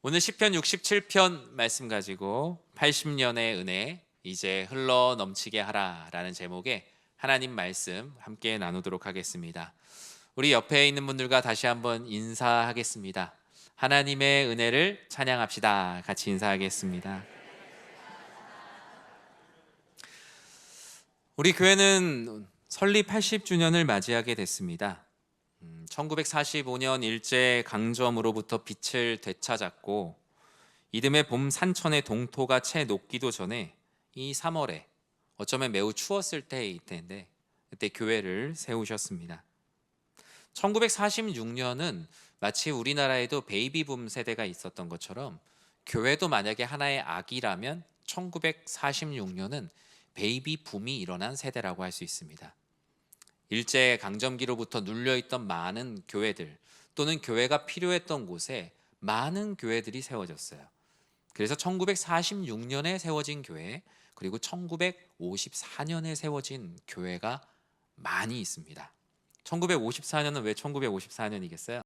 오늘 시편 67편 말씀 가지고 80년의 은혜 이제 흘러 넘치게 하라라는 제목의 하나님 말씀 함께 나누도록 하겠습니다. 우리 옆에 있는 분들과 다시 한번 인사하겠습니다. 하나님의 은혜를 찬양합시다. 같이 인사하겠습니다. 우리 교회는 설립 80주년을 맞이하게 됐습니다. 1945년 일제 강점으로부터 빛을 되찾았고 이듬해 봄 산천의 동토가 채 녹기도 전에 이 3월에 어쩌면 매우 추웠을 때일 텐데 그때 교회를 세우셨습니다. 1946년은 마치 우리나라에도 베이비붐 세대가 있었던 것처럼 교회도 만약에 하나의 악이라면 1946년은 베이비붐이 일어난 세대라고 할 수 있습니다. 일제 강점기로부터 눌려있던 많은 교회들 또는 교회가 필요했던 곳에 많은 교회들이 세워졌어요. 그래서 1946년에 세워진 교회 그리고 1954년에 세워진 교회가 많이 있습니다. 1954년은 왜 1954년이겠어요?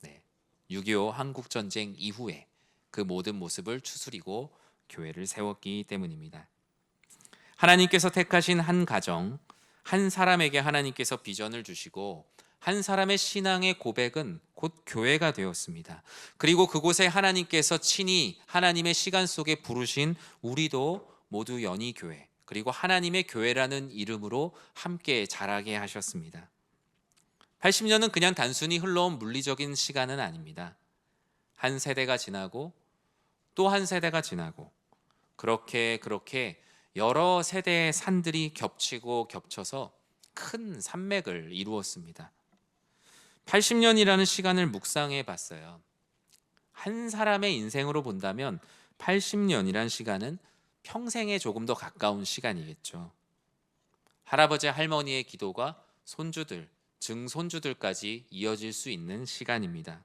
네, 6.25 한국전쟁 이후에 그 모든 모습을 추스리고 교회를 세웠기 때문입니다. 하나님께서 택하신 한 가정, 한 사람에게 하나님께서 비전을 주시고 한 사람의 신앙의 고백은 곧 교회가 되었습니다. 그리고 그곳에 하나님께서 친히 하나님의 시간 속에 부르신 우리도 모두 연희교회 그리고 하나님의 교회라는 이름으로 함께 자라게 하셨습니다. 80년은 그냥 단순히 흘러온 물리적인 시간은 아닙니다. 한 세대가 지나고 또 한 세대가 지나고 그렇게 여러 세대의 산들이 겹치고 겹쳐서 큰 산맥을 이루었습니다. 80년이라는 시간을 묵상해 봤어요. 한 사람의 인생으로 본다면 80년이란 시간은 평생에 조금 더 가까운 시간이겠죠. 할아버지 할머니의 기도가 손주들, 증손주들까지 이어질 수 있는 시간입니다.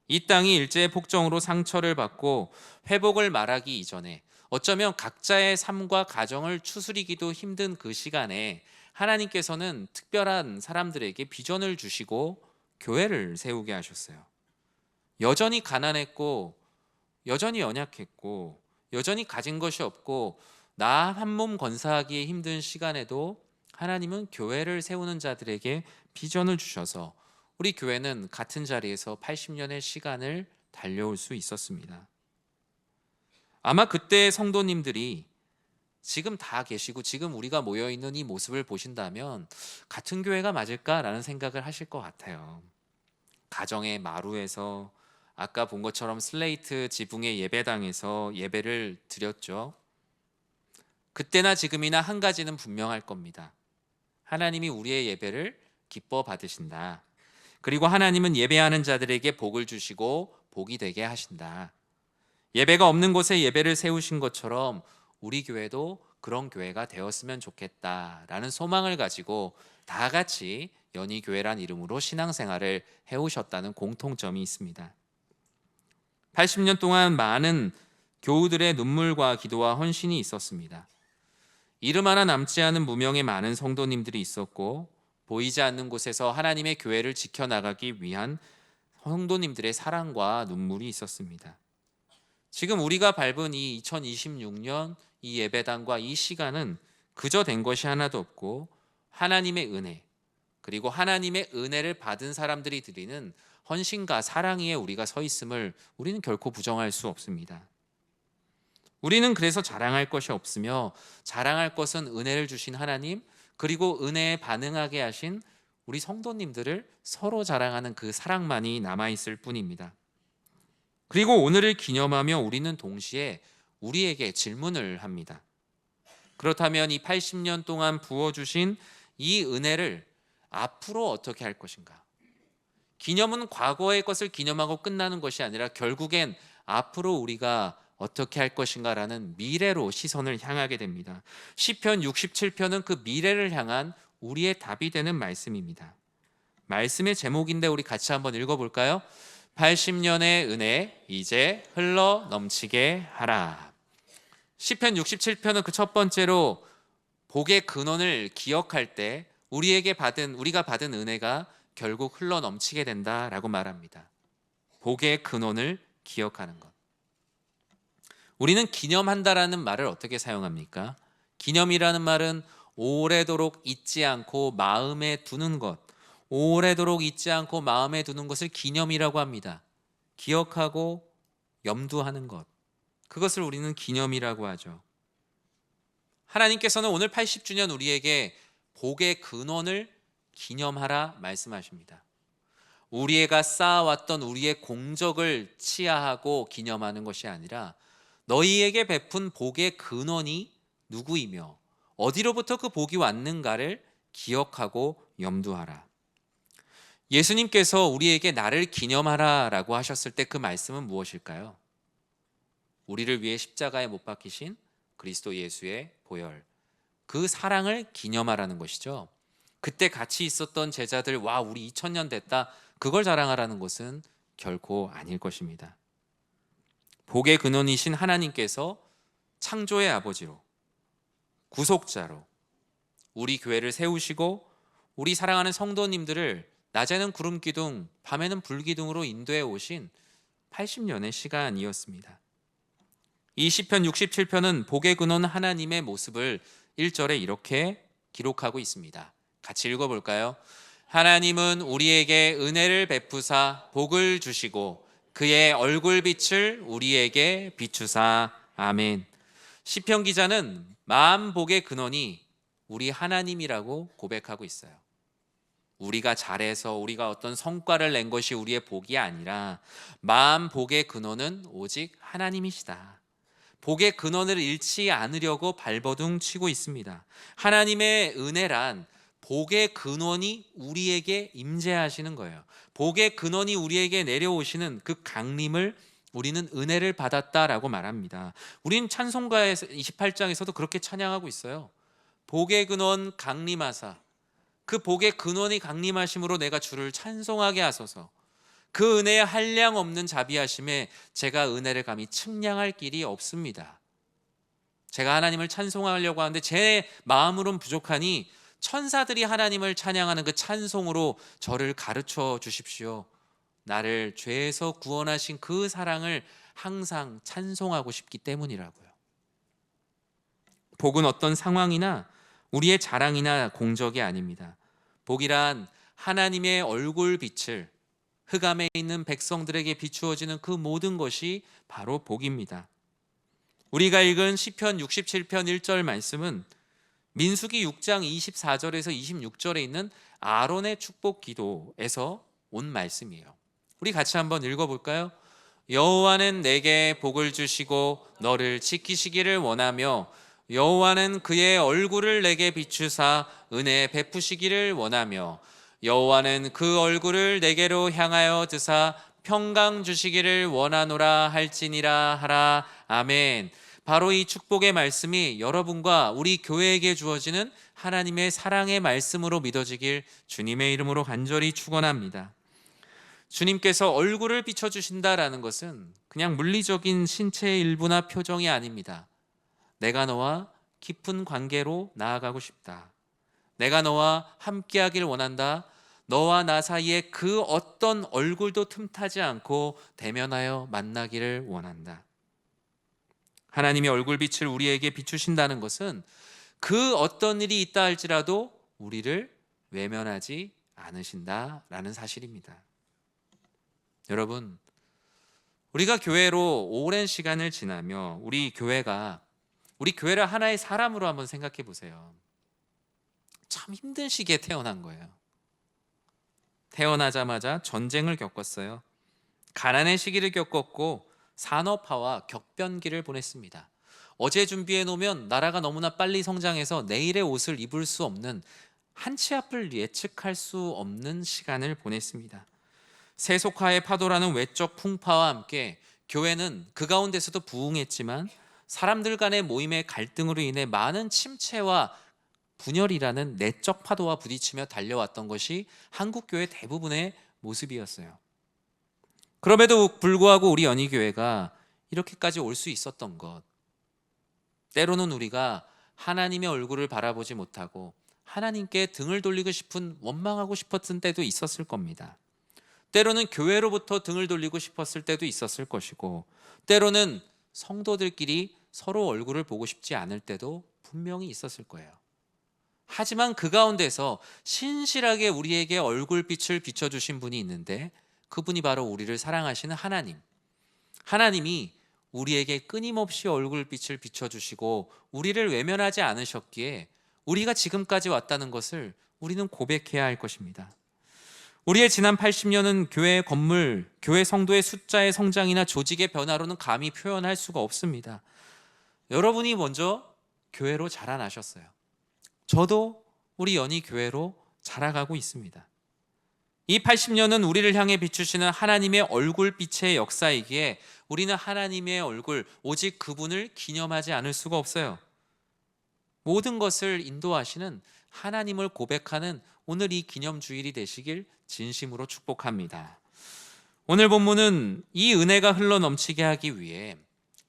이 땅이 일제의 폭정으로 상처를 받고 회복을 말하기 이전에 어쩌면 각자의 삶과 가정을 추스리기도 힘든 그 시간에 하나님께서는 특별한 사람들에게 비전을 주시고 교회를 세우게 하셨어요. 여전히 가난했고 여전히 연약했고 여전히 가진 것이 없고 나 한 몸 건사하기에 힘든 시간에도 하나님은 교회를 세우는 자들에게 비전을 주셔서 우리 교회는 같은 자리에서 80년의 시간을 달려올 수 있었습니다. 아마 그때 성도님들이 지금 다 계시고 지금 우리가 모여있는 이 모습을 보신다면 같은 교회가 맞을까라는 생각을 하실 것 같아요. 가정의 마루에서 아까 본 것처럼 슬레이트 지붕의 예배당에서 예배를 드렸죠. 그때나 지금이나 한 가지는 분명할 겁니다. 하나님이 우리의 예배를 기뻐 받으신다. 그리고 하나님은 예배하는 자들에게 복을 주시고 복이 되게 하신다. 예배가 없는 곳에 예배를 세우신 것처럼 우리 교회도 그런 교회가 되었으면 좋겠다라는 소망을 가지고 다 같이 연희교회란 이름으로 신앙생활을 해오셨다는 공통점이 있습니다. 80년 동안 많은 교우들의 눈물과 기도와 헌신이 있었습니다. 이름 하나 남지 않은 무명의 많은 성도님들이 있었고 보이지 않는 곳에서 하나님의 교회를 지켜나가기 위한 성도님들의 사랑과 눈물이 있었습니다. 지금 우리가 밟은 이 2026년 이 예배당과 이 시간은 그저 된 것이 하나도 없고 하나님의 은혜 그리고 하나님의 은혜를 받은 사람들이 드리는 헌신과 사랑 위에 우리가 서 있음을 우리는 결코 부정할 수 없습니다. 우리는 그래서 자랑할 것이 없으며 자랑할 것은 은혜를 주신 하나님 그리고 은혜에 반응하게 하신 우리 성도님들을 서로 자랑하는 그 사랑만이 남아있을 뿐입니다. 그리고 오늘을 기념하며 우리는 동시에 우리에게 질문을 합니다. 그렇다면 이 80년 동안 부어주신 이 은혜를 앞으로 어떻게 할 것인가? 기념은 과거의 것을 기념하고 끝나는 것이 아니라 결국엔 앞으로 우리가 어떻게 할 것인가라는 미래로 시선을 향하게 됩니다. 시편 67편은 그 미래를 향한 우리의 답이 되는 말씀입니다. 말씀의 제목인데 우리 같이 한번 읽어볼까요? 80년의 은혜 이제 흘러 넘치게 하라. 시편 67편은 그 첫 번째로 복의 근원을 기억할 때 우리가 받은 은혜가 결국 흘러 넘치게 된다라고 말합니다. 복의 근원을 기억하는 것. 우리는 기념한다라는 말을 어떻게 사용합니까? 기념이라는 말은 오래도록 잊지 않고 마음에 두는 것, 오래도록 잊지 않고 마음에 두는 것을 기념이라고 합니다. 기억하고 염두하는 것, 그것을 우리는 기념이라고 하죠. 하나님께서는 오늘 80주년 우리에게 복의 근원을 기념하라 말씀하십니다. 우리가 쌓아왔던 우리의 공적을 치하하고 기념하는 것이 아니라 너희에게 베푼 복의 근원이 누구이며 어디로부터 그 복이 왔는가를 기억하고 염두하라. 예수님께서 우리에게 나를 기념하라 라고 하셨을 때 그 말씀은 무엇일까요? 우리를 위해 십자가에 못 박히신 그리스도 예수의 보혈, 그 사랑을 기념하라는 것이죠. 그때 같이 있었던 제자들, 와, 우리 2000년 됐다, 그걸 자랑하라는 것은 결코 아닐 것입니다. 복의 근원이신 하나님께서 창조의 아버지로, 구속자로 우리 교회를 세우시고 우리 사랑하는 성도님들을 낮에는 구름 기둥, 밤에는 불 기둥으로 인도해 오신 80년의 시간이었습니다. 이 시편 67편은 복의 근원 하나님의 모습을 1절에 이렇게 기록하고 있습니다. 같이 읽어볼까요? 하나님은 우리에게 은혜를 베푸사 복을 주시고 그의 얼굴빛을 우리에게 비추사. 아멘. 시편 기자는 마음 복의 근원이 우리 하나님이라고 고백하고 있어요. 우리가 잘해서 우리가 어떤 성과를 낸 것이 우리의 복이 아니라 마음 복의 근원은 오직 하나님이시다. 복의 근원을 잃지 않으려고 발버둥 치고 있습니다. 하나님의 은혜란 복의 근원이 우리에게 임재하시는 거예요. 복의 근원이 우리에게 내려오시는 그 강림을 우리는 은혜를 받았다라고 말합니다. 우린 찬송가 28장에서도 그렇게 찬양하고 있어요. 복의 근원 강림하사, 그 복의 근원이 강림하심으로 내가 주를 찬송하게 하소서. 그 은혜의 한량 없는 자비하심에 제가 은혜를 감히 측량할 길이 없습니다. 제가 하나님을 찬송하려고 하는데 제 마음으로는 부족하니 천사들이 하나님을 찬양하는 그 찬송으로 저를 가르쳐 주십시오. 나를 죄에서 구원하신 그 사랑을 항상 찬송하고 싶기 때문이라고요. 복은 어떤 상황이나 우리의 자랑이나 공적이 아닙니다. 복이란 하나님의 얼굴빛을 흑암에 있는 백성들에게 비추어지는 그 모든 것이 바로 복입니다. 우리가 읽은 시편 67편 1절 말씀은 민수기 6장 24절에서 26절에 있는 아론의 축복 기도에서 온 말씀이에요. 우리 같이 한번 읽어볼까요? 여호와는 내게 복을 주시고 너를 지키시기를 원하며 여호와는 그의 얼굴을 내게 비추사 은혜 베푸시기를 원하며 여호와는 그 얼굴을 내게로 향하여 드사 평강 주시기를 원하노라 할지니라 하라. 아멘. 바로 이 축복의 말씀이 여러분과 우리 교회에게 주어지는 하나님의 사랑의 말씀으로 믿어지길 주님의 이름으로 간절히 축원합니다. 주님께서 얼굴을 비춰주신다라는 것은 그냥 물리적인 신체의 일부나 표정이 아닙니다. 내가 너와 깊은 관계로 나아가고 싶다. 내가 너와 함께하길 원한다. 너와 나 사이에 그 어떤 얼굴도 틈타지 않고 대면하여 만나기를 원한다. 하나님의 얼굴빛을 우리에게 비추신다는 것은 그 어떤 일이 있다 할지라도 우리를 외면하지 않으신다라는 사실입니다. 여러분, 우리가 교회로 오랜 시간을 지나며 우리 교회를 하나의 사람으로 한번 생각해 보세요. 참 힘든 시기에 태어난 거예요. 태어나자마자 전쟁을 겪었어요. 가난의 시기를 겪었고 산업화와 격변기를 보냈습니다. 어제 준비해 놓으면 나라가 너무나 빨리 성장해서 내일의 옷을 입을 수 없는, 한 치 앞을 예측할 수 없는 시간을 보냈습니다. 세속화의 파도라는 외적 풍파와 함께 교회는 그 가운데서도 부흥했지만 사람들 간의 모임의 갈등으로 인해 많은 침체와 분열이라는 내적 파도와 부딪히며 달려왔던 것이 한국교회 대부분의 모습이었어요. 그럼에도 불구하고 우리 연희교회가 이렇게까지 올 수 있었던 것, 때로는 우리가 하나님의 얼굴을 바라보지 못하고 하나님께 등을 돌리고 싶은, 원망하고 싶었던 때도 있었을 겁니다. 때로는 교회로부터 등을 돌리고 싶었을 때도 있었을 것이고, 때로는 성도들끼리 서로 얼굴을 보고 싶지 않을 때도 분명히 있었을 거예요. 하지만 그 가운데서 신실하게 우리에게 얼굴빛을 비춰주신 분이 있는데, 그분이 바로 우리를 사랑하시는 하나님. 하나님이 우리에게 끊임없이 얼굴빛을 비춰주시고 우리를 외면하지 않으셨기에 우리가 지금까지 왔다는 것을 우리는 고백해야 할 것입니다. 우리의 지난 80년은 교회 건물, 교회 성도의 숫자의 성장이나 조직의 변화로는 감히 표현할 수가 없습니다. 여러분이 먼저 교회로 자라나셨어요. 저도 우리 연희 교회로 자라가고 있습니다. 이 80년은 우리를 향해 비추시는 하나님의 얼굴빛의 역사이기에 우리는 하나님의 얼굴, 오직 그분을 기념하지 않을 수가 없어요. 모든 것을 인도하시는 하나님을 고백하는 오늘 이 기념주일이 되시길 진심으로 축복합니다. 오늘 본문은 이 은혜가 흘러 넘치게 하기 위해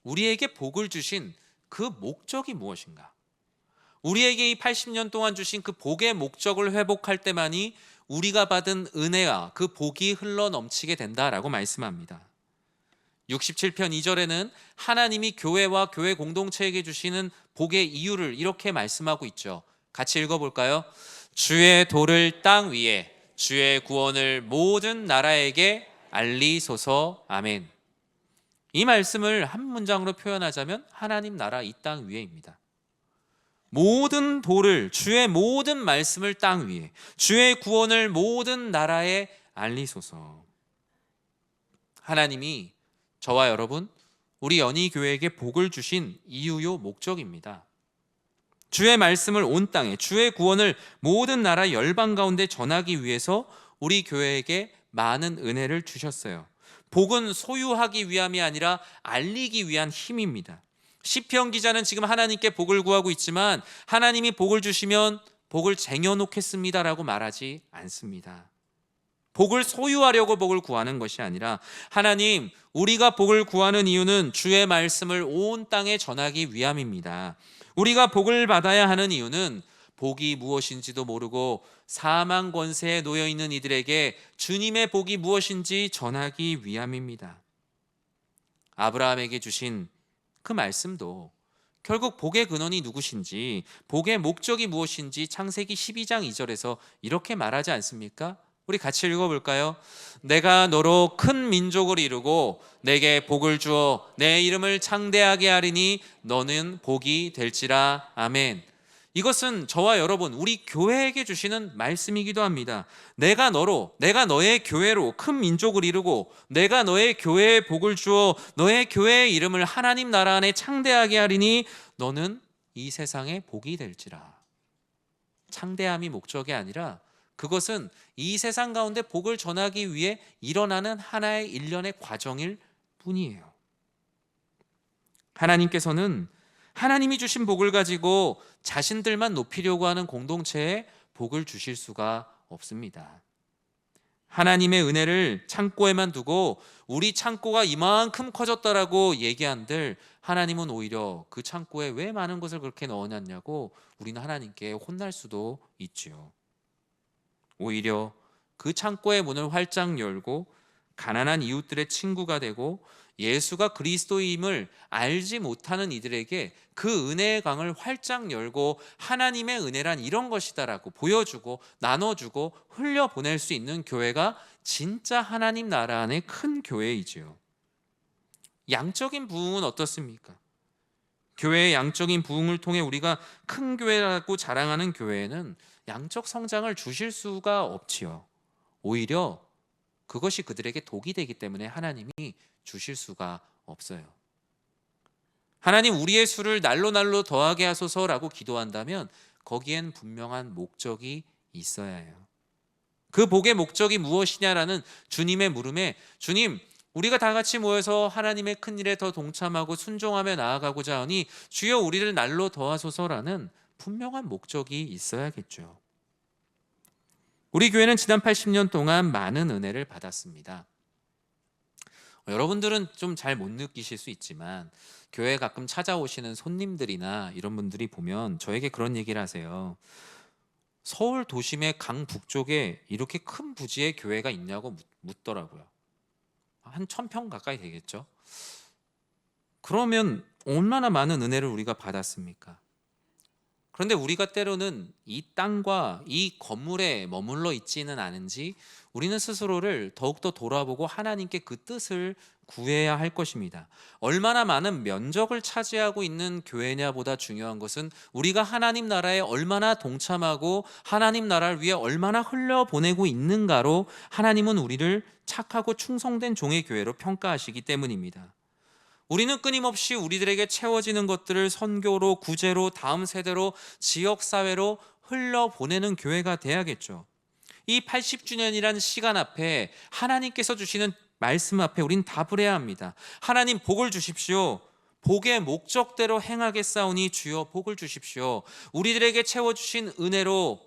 우리에게 복을 주신 그 목적이 무엇인가? 우리에게 이 80년 동안 주신 그 복의 목적을 회복할 때만이 우리가 받은 은혜와 그 복이 흘러 넘치게 된다라고 말씀합니다. 67편 2절에는 하나님이 교회와 교회 공동체에게 주시는 복의 이유를 이렇게 말씀하고 있죠. 같이 읽어볼까요? 주의 도를 땅 위에, 주의 구원을 모든 나라에게 알리소서. 아멘. 이 말씀을 한 문장으로 표현하자면 하나님 나라 이 땅 위에입니다. 모든 도를, 주의 모든 말씀을 땅 위에, 주의 구원을 모든 나라에 알리소서. 하나님이 저와 여러분, 우리 연희교회에게 복을 주신 이유요 목적입니다. 주의 말씀을 온 땅에, 주의 구원을 모든 나라 열방 가운데 전하기 위해서 우리 교회에게 많은 은혜를 주셨어요. 복은 소유하기 위함이 아니라 알리기 위한 힘입니다. 시편 기자는 지금 하나님께 복을 구하고 있지만 하나님이 복을 주시면 복을 쟁여놓겠습니다라고 말하지 않습니다. 복을 소유하려고 복을 구하는 것이 아니라 하나님, 우리가 복을 구하는 이유는 주의 말씀을 온 땅에 전하기 위함입니다. 우리가 복을 받아야 하는 이유는 복이 무엇인지도 모르고 사망 권세에 놓여 있는 이들에게 주님의 복이 무엇인지 전하기 위함입니다. 아브라함에게 주신 그 말씀도 결국 복의 근원이 누구신지, 복의 목적이 무엇인지 창세기 12장 2절에서 이렇게 말하지 않습니까? 우리 같이 읽어볼까요? 내가 너로 큰 민족을 이루고 내게 복을 주어 내 이름을 창대하게 하리니 너는 복이 될지라. 아멘. 이것은 저와 여러분, 우리 교회에게 주시는 말씀이기도 합니다. 내가 너의 교회로 큰 민족을 이루고 내가 너의 교회에 복을 주어 너의 교회의 이름을 하나님 나라 안에 창대하게 하리니 너는 이 세상에 복이 될지라. 창대함이 목적이 아니라 그것은 이 세상 가운데 복을 전하기 위해 일어나는 하나의 일련의 과정일 뿐이에요. 하나님께서는 하나님이 주신 복을 가지고 자신들만 높이려고 하는 공동체에 복을 주실 수가 없습니다. 하나님의 은혜를 창고에만 두고 우리 창고가 이만큼 커졌다라고 얘기한들 하나님은 오히려 그 창고에 왜 많은 것을 그렇게 넣어놨냐고 우리는 하나님께 혼날 수도 있지요. 오히려 그 창고의 문을 활짝 열고 가난한 이웃들의 친구가 되고 예수가 그리스도임을 알지 못하는 이들에게 그 은혜의 강을 활짝 열고 하나님의 은혜란 이런 것이다라고 보여주고 나눠주고 흘려보낼 수 있는 교회가 진짜 하나님 나라 안의 큰 교회이지요. 양적인 부흥은 어떻습니까? 교회의 양적인 부흥을 통해 우리가 큰 교회라고 자랑하는 교회에는 양적 성장을 주실 수가 없지요. 오히려 그것이 그들에게 독이 되기 때문에 하나님이 주실 수가 없어요. 하나님, 우리의 수를 날로 날로 더하게 하소서라고 기도한다면 거기엔 분명한 목적이 있어야 해요. 그 복의 목적이 무엇이냐라는 주님의 물음에 주님, 우리가 다 같이 모여서 하나님의 큰 일에 더 동참하고 순종하며 나아가고자 하니 주여 우리를 날로 더하소서라는 분명한 목적이 있어야겠죠. 우리 교회는 지난 80년 동안 많은 은혜를 받았습니다. 여러분들은 좀 잘 못 느끼실 수 있지만 교회에 가끔 찾아오시는 손님들이나 이런 분들이 보면 저에게 그런 얘기를 하세요. 서울 도심의 강북쪽에 이렇게 큰 부지의 교회가 있냐고 묻더라고요. 한 1,000평 가까이 되겠죠. 그러면 얼마나 많은 은혜를 우리가 받았습니까? 그런데 우리가 때로는 이 땅과 이 건물에 머물러 있지는 않은지 우리는 스스로를 더욱더 돌아보고 하나님께 그 뜻을 구해야 할 것입니다. 얼마나 많은 면적을 차지하고 있는 교회냐보다 중요한 것은 우리가 하나님 나라에 얼마나 동참하고 하나님 나라를 위해 얼마나 흘려보내고 있는가로 하나님은 우리를 착하고 충성된 종의 교회로 평가하시기 때문입니다. 우리는 끊임없이 우리들에게 채워지는 것들을 선교로, 구제로, 다음 세대로, 지역사회로 흘려보내는 교회가 돼야겠죠. 이 80주년이라는 시간 앞에 하나님께서 주시는 말씀 앞에 우린 답을 해야 합니다. 하나님 복을 주십시오. 복의 목적대로 행하겠사오니 주여 복을 주십시오. 우리들에게 채워주신 은혜로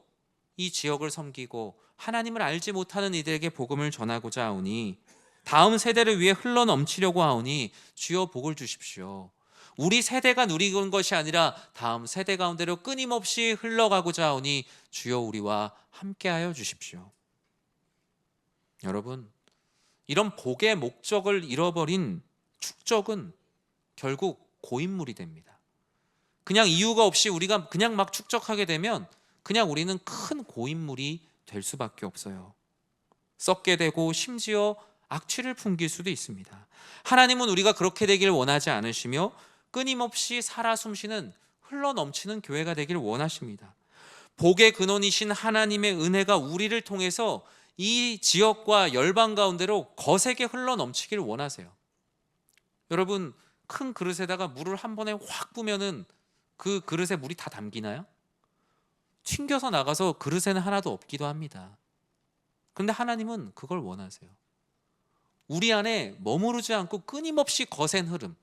이 지역을 섬기고 하나님을 알지 못하는 이들에게 복음을 전하고자 하오니 다음 세대를 위해 흘러넘치려고 하오니 주여 복을 주십시오. 우리 세대가 누리는 것이 아니라 다음 세대 가운데로 끊임없이 흘러가고자 하오니 주여 우리와 함께하여 주십시오. 여러분, 이런 복의 목적을 잃어버린 축적은 결국 고인물이 됩니다. 그냥 이유가 없이 우리가 그냥 막 축적하게 되면 그냥 우리는 큰 고인물이 될 수밖에 없어요. 썩게 되고 심지어 악취를 풍길 수도 있습니다. 하나님은 우리가 그렇게 되길 원하지 않으시며 끊임없이 살아 숨쉬는 흘러넘치는 교회가 되길 원하십니다. 복의 근원이신 하나님의 은혜가 우리를 통해서 이 지역과 열방 가운데로 거세게 흘러넘치길 원하세요. 여러분, 큰 그릇에다가 물을 한 번에 확 부면은 그 그릇에 물이 다 담기나요? 튕겨서 나가서 그릇에는 하나도 없기도 합니다. 그런데 하나님은 그걸 원하세요. 우리 안에 머무르지 않고 끊임없이 거센 흐름,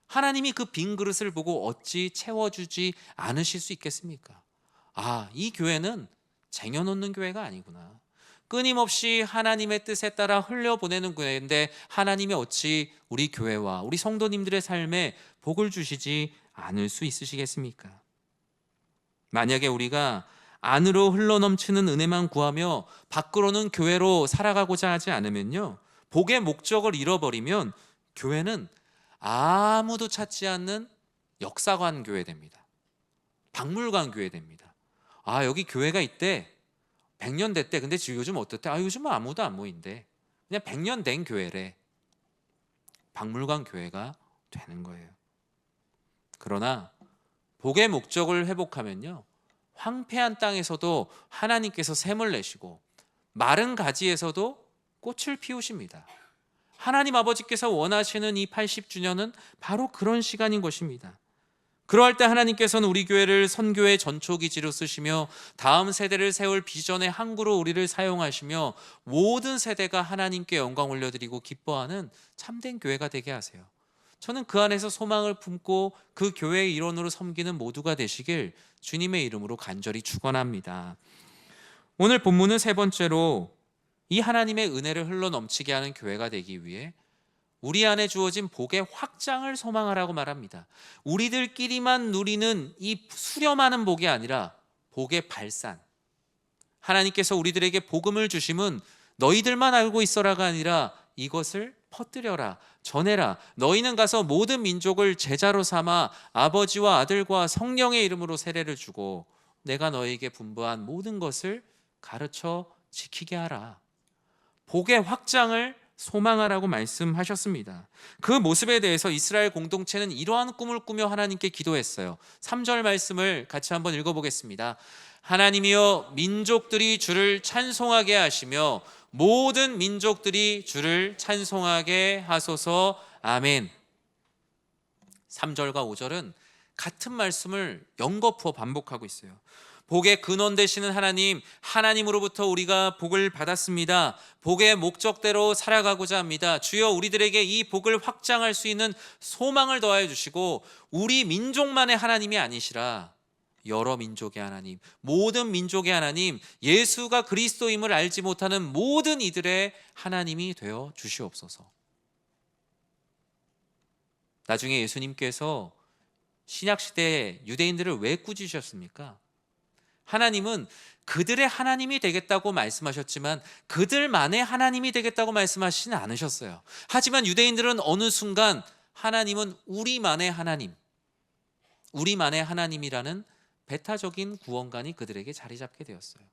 하나님이 그 빈 그릇을 보고 어찌 채워주지 않으실 수 있겠습니까? 아, 이 교회는 쟁여놓는 교회가 아니구나. 끊임없이 하나님의 뜻에 따라 흘려보내는 교회인데 하나님이 어찌 우리 교회와 우리 성도님들의 삶에 복을 주시지 않을 수 있으시겠습니까? 만약에 우리가 안으로 흘러넘치는 은혜만 구하며 밖으로는 교회로 살아가고자 하지 않으면요, 복의 목적을 잃어버리면 교회는 아무도 찾지 않는 역사관 교회 됩니다. 박물관 교회 됩니다. 아, 여기 교회가 있대. 100년 됐대. 근데 지금 요즘 어떻대? 아, 요즘은 아무도 안 모인대. 그냥 100년 된 교회래. 박물관 교회가 되는 거예요. 그러나 복의 목적을 회복하면요, 황폐한 땅에서도 하나님께서 샘을 내시고 마른 가지에서도 꽃을 피우십니다. 하나님 아버지께서 원하시는 이 80주년은 바로 그런 시간인 것입니다. 그러할 때 하나님께서는 우리 교회를 선교의 전초기지로 쓰시며 다음 세대를 세울 비전의 항구로 우리를 사용하시며 모든 세대가 하나님께 영광 올려드리고 기뻐하는 참된 교회가 되게 하세요. 저는 그 안에서 소망을 품고 그 교회의 일원으로 섬기는 모두가 되시길 주님의 이름으로 간절히 축원합니다. 오늘 본문은 세 번째로 이 하나님의 은혜를 흘러넘치게 하는 교회가 되기 위해 우리 안에 주어진 복의 확장을 소망하라고 말합니다. 우리들끼리만 누리는 이 수렴하는 복이 아니라 복의 발산. 하나님께서 우리들에게 복음을 주심은 너희들만 알고 있어라가 아니라 이것을 퍼뜨려라, 전해라. 너희는 가서 모든 민족을 제자로 삼아 아버지와 아들과 성령의 이름으로 세례를 주고 내가 너희에게 분부한 모든 것을 가르쳐 지키게 하라. 복의 확장을 소망하라고 말씀하셨습니다. 그 모습에 대해서 이스라엘 공동체는 이러한 꿈을 꾸며 하나님께 기도했어요. 3절 말씀을 같이 한번 읽어보겠습니다. 하나님이여, 민족들이 주를 찬송하게 하시며 모든 민족들이 주를 찬송하게 하소서. 아멘. 3절과 5절은 같은 말씀을 연거푸어 반복하고 있어요. 복의 근원 되시는 하나님, 하나님으로부터 우리가 복을 받았습니다. 복의 목적대로 살아가고자 합니다. 주여, 우리들에게 이 복을 확장할 수 있는 소망을 더하여 주시고 우리 민족만의 하나님이 아니시라 여러 민족의 하나님, 모든 민족의 하나님, 예수가 그리스도임을 알지 못하는 모든 이들의 하나님이 되어 주시옵소서. 나중에 예수님께서 신약시대에 유대인들을 왜 꾸짖으셨습니까? 하나님은 그들의 하나님이 되겠다고 말씀하셨지만 그들만의 하나님이 되겠다고 말씀하시진 않으셨어요. 하지만 유대인들은 어느 순간 하나님은 우리만의 하나님, 우리만의 하나님이라는 배타적인 구원관이 그들에게 자리 잡게 되었어요.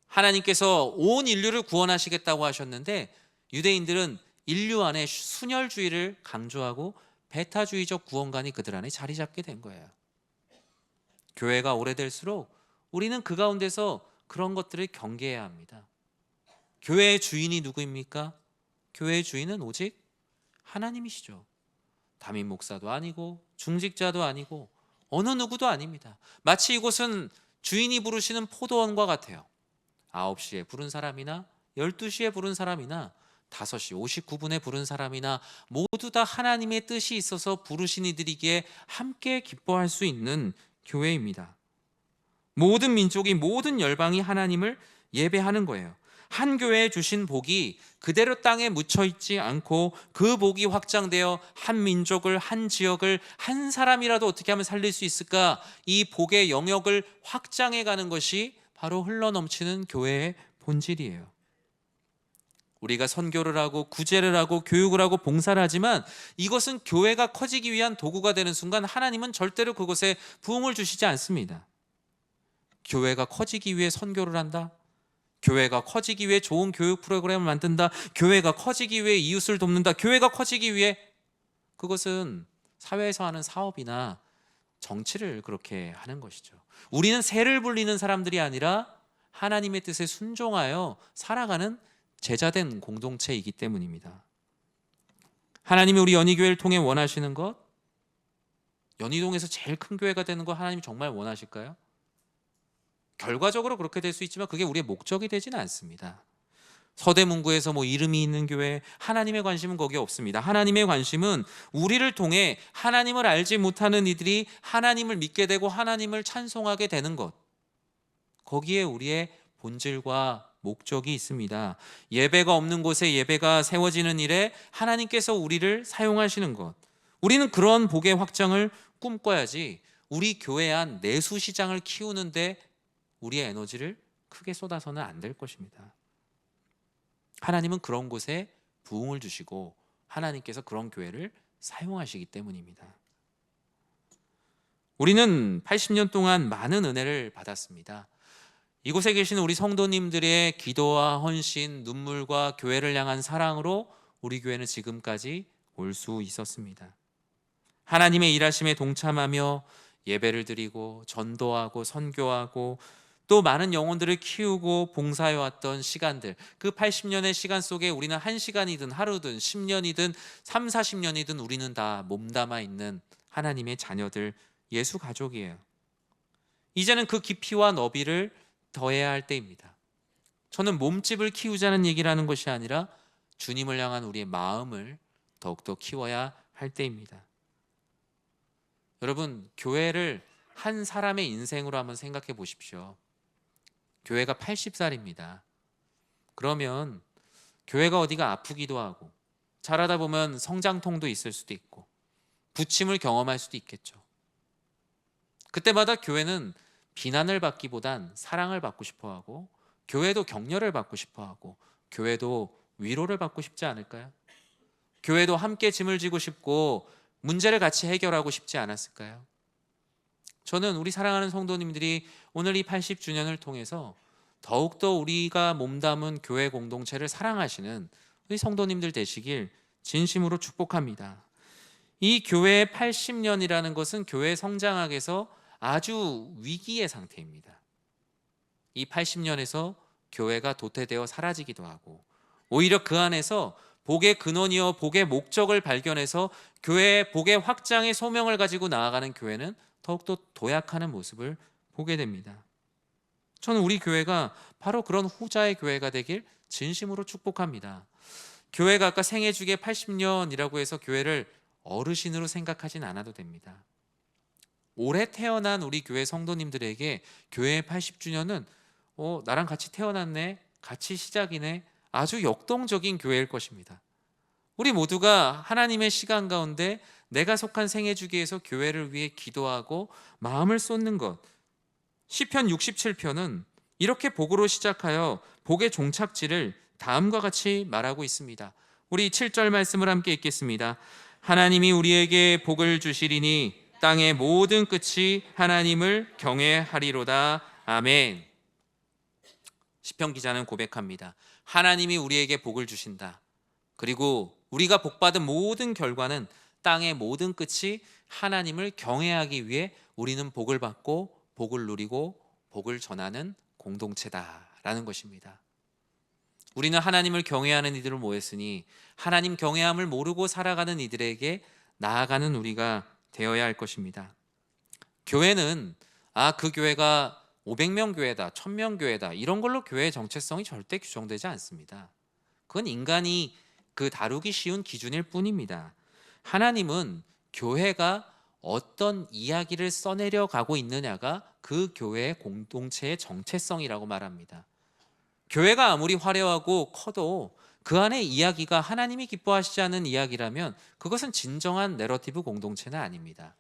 하나님께서 온 인류를 구원하시겠다고 하셨는데 유대인들은 인류 안에 순혈주의를 강조하고 배타주의적 구원관이 그들 안에 자리 잡게 된 거예요. 교회가 오래될수록 우리는 그 가운데서 그런 것들을 경계해야 합니다. 교회의 주인이 누구입니까? 교회의 주인은 오직 하나님이시죠. 담임 목사도 아니고 중직자도 아니고 어느 누구도 아닙니다. 마치 이곳은 주인이 부르시는 포도원과 같아요. 9시에 부른 사람이나 12시에 부른 사람이나 5시 59분에 부른 사람이나 모두 다 하나님의 뜻이 있어서 부르신 이들이기에 함께 기뻐할 수 있는 교회입니다. 모든 민족이, 모든 열방이 하나님을 예배하는 거예요. 한 교회에 주신 복이 그대로 땅에 묻혀 있지 않고 그 복이 확장되어 한 민족을, 한 지역을, 한 사람이라도 어떻게 하면 살릴 수 있을까? 이 복의 영역을 확장해 가는 것이 바로 흘러넘치는 교회의 본질이에요. 우리가 선교를 하고 구제를 하고 교육을 하고 봉사를 하지만 이것은 교회가 커지기 위한 도구가 되는 순간 하나님은 절대로 그곳에 부흥을 주시지 않습니다. 교회가 커지기 위해 선교를 한다? 교회가 커지기 위해 좋은 교육 프로그램을 만든다? 교회가 커지기 위해 이웃을 돕는다? 교회가 커지기 위해, 그것은 사회에서 하는 사업이나 정치를 그렇게 하는 것이죠. 우리는 새를 불리는 사람들이 아니라 하나님의 뜻에 순종하여 살아가는 제자된 공동체이기 때문입니다. 하나님이 우리 연희교회를 통해 원하시는 것, 연희동에서 제일 큰 교회가 되는 거 하나님이 정말 원하실까요? 결과적으로 그렇게 될 수 있지만 그게 우리의 목적이 되지는 않습니다. 서대문구에서 이름이 있는 교회, 하나님의 관심은 거기에 없습니다. 하나님의 관심은 우리를 통해 하나님을 알지 못하는 이들이 하나님을 믿게 되고 하나님을 찬송하게 되는 것, 거기에 우리의 본질과 목적이 있습니다. 예배가 없는 곳에 예배가 세워지는 일에 하나님께서 우리를 사용하시는 것, 우리는 그런 복의 확장을 꿈꿔야지 우리 교회 안 내수 시장을 키우는데 우리의 에너지를 크게 쏟아서는 안 될 것입니다. 하나님은 그런 곳에 부흥을 주시고 하나님께서 그런 교회를 사용하시기 때문입니다. 우리는 80년 동안 많은 은혜를 받았습니다. 이곳에 계시는 우리 성도님들의 기도와 헌신, 눈물과 교회를 향한 사랑으로 우리 교회는 지금까지 올 수 있었습니다. 하나님의 일하심에 동참하며 예배를 드리고 전도하고 선교하고 또 많은 영혼들을 키우고 봉사해왔던 시간들, 그 80년의 시간 속에 우리는 1시간이든 하루든 10년이든 3, 40년이든 우리는 다 몸담아 있는 하나님의 자녀들, 예수 가족이에요. 이제는 그 깊이와 너비를 더해야 할 때입니다. 저는 몸집을 키우자는 얘기를 하는 것이 아니라 주님을 향한 우리의 마음을 더욱더 키워야 할 때입니다. 여러분, 교회를 한 사람의 인생으로 한번 생각해 보십시오. 교회가 80살입니다. 그러면 교회가 어디가 아프기도 하고 자라다 보면 성장통도 있을 수도 있고 부침을 경험할 수도 있겠죠. 그때마다 교회는 비난을 받기보단 사랑을 받고 싶어하고 교회도 격려를 받고 싶어하고 교회도 위로를 받고 싶지 않을까요? 교회도 함께 짐을 지고 싶고 문제를 같이 해결하고 싶지 않았을까요? 저는 우리 사랑하는 성도님들이 오늘 이 80주년을 통해서 더욱더 우리가 몸담은 교회 공동체를 사랑하시는 우리 성도님들 되시길 진심으로 축복합니다. 이 교회의 80년이라는 것은 교회 성장학에서 아주 위기의 상태입니다. 이 80년에서 교회가 도태되어 사라지기도 하고 오히려 그 안에서 복의 근원이요 복의 목적을 발견해서 교회의 복의 확장의 소명을 가지고 나아가는 교회는 더욱더 도약하는 모습을 보게 됩니다. 저는 우리 교회가 바로 그런 후자의 교회가 되길 진심으로 축복합니다. 교회가 아까 생애주기에 80년이라고 해서 교회를 어르신으로 생각하진 않아도 됩니다. 올해 태어난 우리 교회 성도님들에게 교회의 80주년은 나랑 같이 태어났네, 같이 시작이네, 아주 역동적인 교회일 것입니다. 우리 모두가 하나님의 시간 가운데 내가 속한 생애주기에서 교회를 위해 기도하고 마음을 쏟는 것, 시편 67편은 이렇게 복으로 시작하여 복의 종착지를 다음과 같이 말하고 있습니다. 우리 7절 말씀을 함께 읽겠습니다. 하나님이 우리에게 복을 주시리니 땅의 모든 끝이 하나님을 경외하리로다. 아멘. 시편 기자는 고백합니다. 하나님이 우리에게 복을 주신다. 그리고 우리가 복받은 모든 결과는 땅의 모든 끝이 하나님을 경외하기 위해 우리는 복을 받고 복을 누리고 복을 전하는 공동체다라는 것입니다. 우리는 하나님을 경외하는 이들을 모였으니 하나님 경외함을 모르고 살아가는 이들에게 나아가는 우리가 되어야 할 것입니다. 교회는 그 교회가 500명 교회다, 1000명 교회다 이런 걸로 교회의 정체성이 절대 규정되지 않습니다. 그건 인간이 다루기 쉬운 기준일 뿐입니다. 하나님은 교회가 어떤 이야기를 써내려 가고 있느냐가 그 교회의 공동체의 정체성이라고 말합니다. 교회가 아무리 화려하고 커도 그 안에 이야기가 하나님이 기뻐하시지 않는 이야기라면 그것은 진정한 내러티브 공동체는 아닙니다.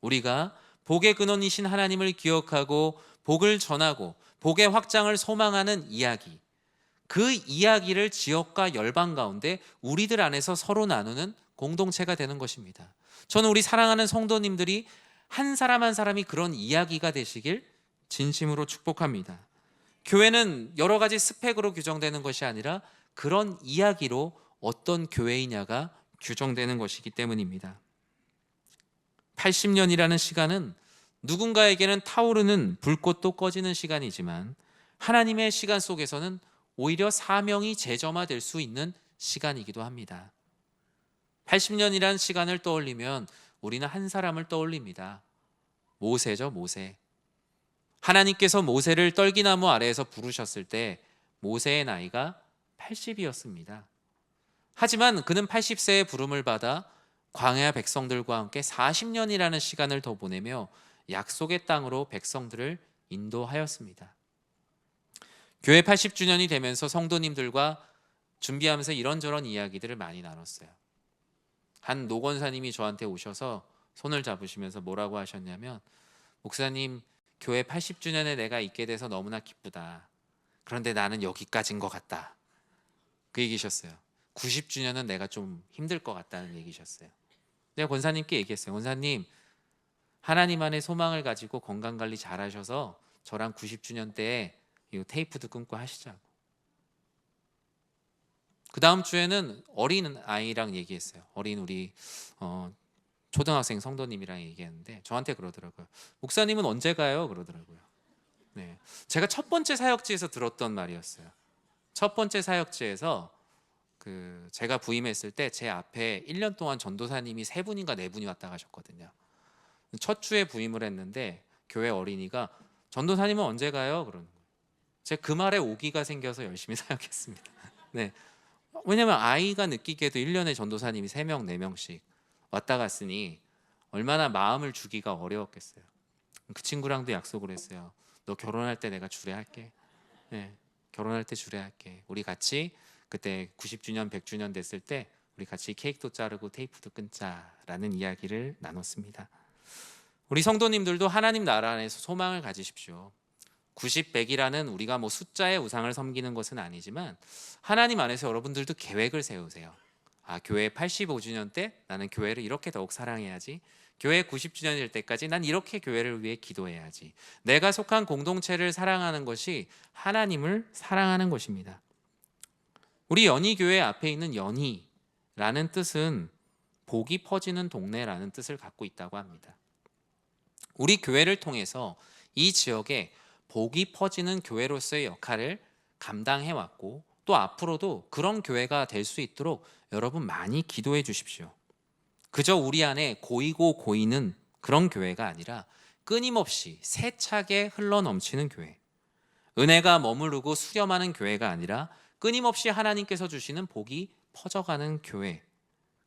우리가 복의 근원이신 하나님을 기억하고 복을 전하고 복의 확장을 소망하는 이야기, 그 이야기를 지역과 열방 가운데 우리들 안에서 서로 나누는 공동체가 되는 것입니다. 저는 우리 사랑하는 성도님들이 한 사람 한 사람이 그런 이야기가 되시길 진심으로 축복합니다. 교회는 여러 가지 스펙으로 규정되는 것이 아니라 그런 이야기로 어떤 교회이냐가 규정되는 것이기 때문입니다. 80년이라는 시간은 누군가에게는 타오르는 불꽃도 꺼지는 시간이지만 하나님의 시간 속에서는 오히려 사명이 재점화될 수 있는 시간이기도 합니다. 80년이라는 시간을 떠올리면 우리는 한 사람을 떠올립니다. 모세죠, 모세. 하나님께서 모세를 떨기나무 아래에서 부르셨을 때 모세의 나이가 80이었습니다. 하지만 그는 80세의 부름을 받아 광야 백성들과 함께 40년이라는 시간을 더 보내며 약속의 땅으로 백성들을 인도하였습니다. 교회 80주년이 되면서 성도님들과 준비하면서 이런저런 이야기들을 많이 나눴어요. 한 노권사님이 저한테 오셔서 손을 잡으시면서 뭐라고 하셨냐면, 목사님, 교회 80주년에 내가 있게 돼서 너무나 기쁘다. 그런데 나는 여기까지인 것 같다. 그 얘기셨어요. 90주년은 내가 좀 힘들 것 같다는 얘기셨어요. 내가 권사님께 얘기했어요. 권사님, 하나님 안에 소망을 가지고 건강관리 잘 하셔서 저랑 90주년 때 이 테이프도 끊고 하시자고. 그 다음 주에는 어린 아이랑 얘기했어요. 어린 우리 초등학생 성도님이랑 얘기했는데 저한테 그러더라고요. 목사님은 언제 가요? 그러더라고요. 네, 제가 첫 번째 사역지에서 들었던 말이었어요. 첫 번째 사역지에서 제가 부임했을 때 제 앞에 1년 동안 전도사님이 3분인가 4분이 왔다 가셨거든요. 첫 주에 부임을 했는데 교회 어린이가 전도사님은 언제 가요? 그러는 거예요. 제가 그 말에 오기가 생겨서 열심히 사역했습니다. 네. 왜냐면 아이가 느끼기에도 1년에 전도사님이 3명, 4명씩 왔다 갔으니 얼마나 마음을 주기가 어려웠겠어요. 그 친구랑도 약속을 했어요. 너 결혼할 때 내가 주례할게. 네, 결혼할 때 주례할게. 우리 같이 그때 90주년, 100주년 됐을 때 우리 같이 케이크도 자르고 테이프도 끊자라는 이야기를 나눴습니다. 우리 성도님들도 하나님 나라 안에서 소망을 가지십시오. 90, 100이라는 우리가 숫자의 우상을 섬기는 것은 아니지만 하나님 안에서 여러분들도 계획을 세우세요. 교회 85주년 때 나는 교회를 이렇게 더욱 사랑해야지. 교회 90주년이 될 때까지 난 이렇게 교회를 위해 기도해야지. 내가 속한 공동체를 사랑하는 것이 하나님을 사랑하는 것입니다. 우리 연희교회 앞에 있는 연희라는 뜻은 복이 퍼지는 동네라는 뜻을 갖고 있다고 합니다. 우리 교회를 통해서 이 지역에 복이 퍼지는 교회로서의 역할을 감당해왔고 또 앞으로도 그런 교회가 될 수 있도록 여러분 많이 기도해 주십시오. 그저 우리 안에 고이고 고이는 그런 교회가 아니라 끊임없이 세차게 흘러넘치는 교회, 은혜가 머무르고 수렴하는 교회가 아니라 끊임없이 하나님께서 주시는 복이 퍼져가는 교회,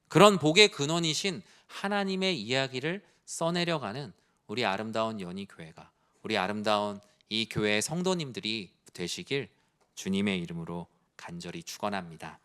그런 복의 근원이신 하나님의 이야기를 써내려가는 우리 아름다운 연희교회가, 우리 아름다운 이 교회의 성도님들이 되시길 주님의 이름으로 간절히 축원합니다.